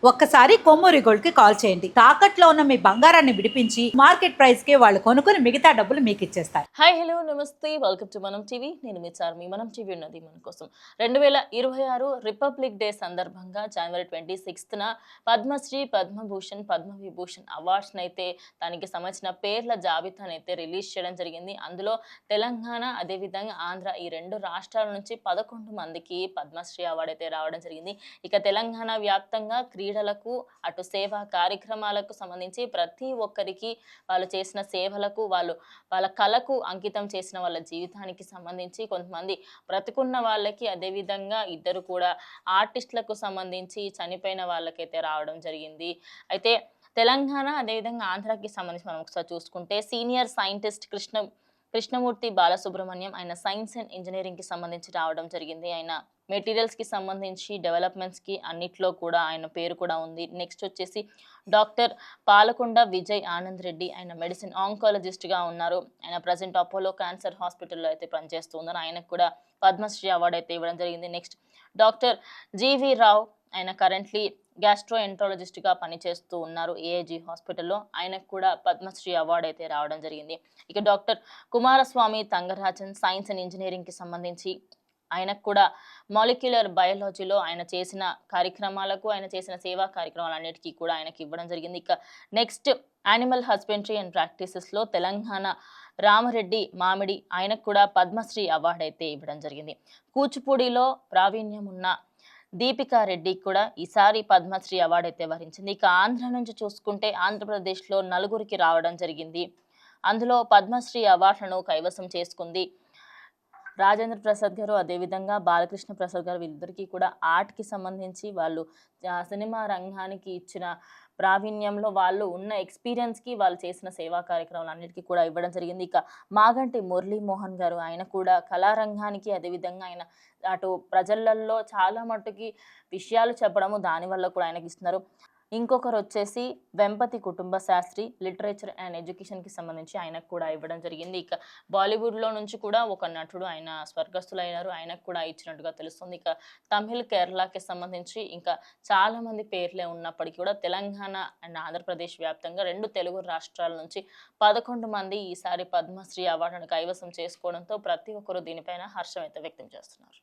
ఒక్కసారి కొమ్మూరి గోల్డ్ కి కాల్ చేయండి. తాకట్లో ఉన్న మీ బంగారాన్ని విడిపించి మార్కెట్ ప్రైస్ కి వాళ్ళు కొనుక్కుని మిగతా డబ్బులు మీకు ఇచ్చేస్తారు. హాయ్ హలో నమస్తే, వెల్కమ్ టు మనం టీవీ. నేను మీ చార్మి. మనం టీవీ ఉన్నది మన కోసం. 2026 రిపబ్లిక్ డే సందర్భంగా జనవరి 26న పద్మశ్రీ, పద్మభూషణ్, పద్మవిభూషణ్ అవార్డ్స్ అయితే దానికి సంబంధించిన పేర్ల జాబితాను అయితే రిలీజ్ చేయడం జరిగింది. అందులో తెలంగాణ అదేవిధంగా ఆంధ్ర ఈ రెండు రాష్ట్రాల నుంచి 11 మందికి పద్మశ్రీ అవార్డు అయితే రావడం జరిగింది. ఇక తెలంగాణ వ్యాప్తంగా క్రీడలకు అటు సేవా కార్యక్రమాలకు సంబంధించి ప్రతి ఒక్కరికి వాళ్ళు చేసిన సేవలకు వాళ్ళ కళకు అంకితం చేసిన వాళ్ళ జీవితానికి సంబంధించి కొంతమంది బ్రతుకున్న వాళ్ళకి అదేవిధంగా ఇద్దరు కూడా ఆర్టిస్టులకు సంబంధించి చనిపోయిన వాళ్ళకైతే రావడం జరిగింది. అయితే తెలంగాణ అదేవిధంగా ఆంధ్రాకి సంబంధించి మనం ఒకసారి చూసుకుంటే సీనియర్ సైంటిస్ట్ కృష్ణమూర్తి బాలసుబ్రహ్మణ్యం ఆయన సైన్స్ అండ్ ఇంజనీరింగ్ కి సంబంధించి రావడం జరిగింది. ఆయన మెటీరియల్స్ కి సంబంధించి డెవలప్మెంట్స్ కి అన్నిట్లో కూడా ఆయన పేరు కూడా ఉంది. నెక్స్ట్ వచ్చేసి డాక్టర్ పాలకొండ విజయ్ ఆనంద్ రెడ్డి, ఆయన మెడిసిన్ ఆంకాలజిస్ట్ గా ఉన్నారు. ఆయన ప్రజెంట్ అపోలో క్యాన్సర్ హాస్పిటల్లో అయితే పనిచేస్తూ ఉన్నారు. ఆయనకు కూడా పద్మశ్రీ అవార్డు అయితే ఇవ్వడం జరిగింది. నెక్స్ట్ డాక్టర్ జీవి రావు, ఆయన కరెంట్లీ గ్యాస్ట్రో ఎంట్రాలజిస్ట్ గా పనిచేస్తూ ఉన్నారు ఏఐజీ హాస్పిటల్లో. ఆయనకు కూడా పద్మశ్రీ అవార్డు అయితే రావడం జరిగింది. ఇక doctor Kumaraswamy Thangarajan science and engineering కి సంబంధించి ఆయనకు కూడా మాలిక్యులర్ బయాలజీలో ఆయన చేసిన కార్యక్రమాలకు ఆయన చేసిన సేవా కార్యక్రమాలన్నిటికీ కూడా ఆయనకి ఇవ్వడం జరిగింది. ఇక నెక్స్ట్ యానిమల్ హస్బెండరీ అండ్ ప్రాక్టీసెస్లో తెలంగాణ రామరెడ్డి మామిడి, ఆయనకు కూడా పద్మశ్రీ అవార్డు అయితే ఇవ్వడం జరిగింది. కూచిపూడిలో ప్రావీణ్యం ఉన్న దీపికా రెడ్డికి కూడా ఈసారి పద్మశ్రీ అవార్డు అయితే వరించింది. ఇక ఆంధ్ర నుంచి చూసుకుంటే ఆంధ్రప్రదేశ్లో నలుగురికి రావడం జరిగింది. అందులో పద్మశ్రీ అవార్డులను కైవసం చేసుకుంది రాజేంద్ర ప్రసాద్ గారు అదేవిధంగా బాలకృష్ణ ప్రసాద్ గారు. వీళ్ళిద్దరికీ కూడా ఆర్ట్కి సంబంధించి వాళ్ళు సినిమా రంగానికి ఇచ్చిన ప్రావీణ్యంలో వాళ్ళు ఉన్న ఎక్స్పీరియన్స్కి వాళ్ళు చేసిన సేవా కార్యక్రమాలు అన్నిటికీ కూడా ఇవ్వడం జరిగింది. ఇక మాగంటి మురళీమోహన్ గారు, ఆయన కూడా కళారంగానికి అదేవిధంగా ఆయన అటు ప్రజలలో చాలా మట్టుకి విషయాలు చెప్పడము దానివల్ల కూడా ఆయనకి ఇస్తున్నారు. ఇంకొకరు వచ్చేసి వెంపతి కుటుంబ శాస్త్రి లిటరేచర్ అండ్ ఎడ్యుకేషన్కి సంబంధించి ఆయనకు కూడా ఇవ్వడం జరిగింది. ఇక బాలీవుడ్లో నుంచి కూడా ఒక నటుడు ఆయన స్వర్గస్థులైనారు, ఆయనకు కూడా ఇచ్చినట్టుగా తెలుస్తుంది. ఇక తమిళ్ కేరళకి సంబంధించి ఇంకా చాలా మంది పేర్లే ఉన్నప్పటికీ కూడా తెలంగాణ అండ్ ఆంధ్రప్రదేశ్ వ్యాప్తంగా రెండు తెలుగు రాష్ట్రాల నుంచి 11 మంది ఈసారి పద్మశ్రీ అవార్డును కైవసం చేసుకోవడంతో ప్రతి ఒక్కరు దీనిపైన హర్షం అయితే వ్యక్తం చేస్తున్నారు.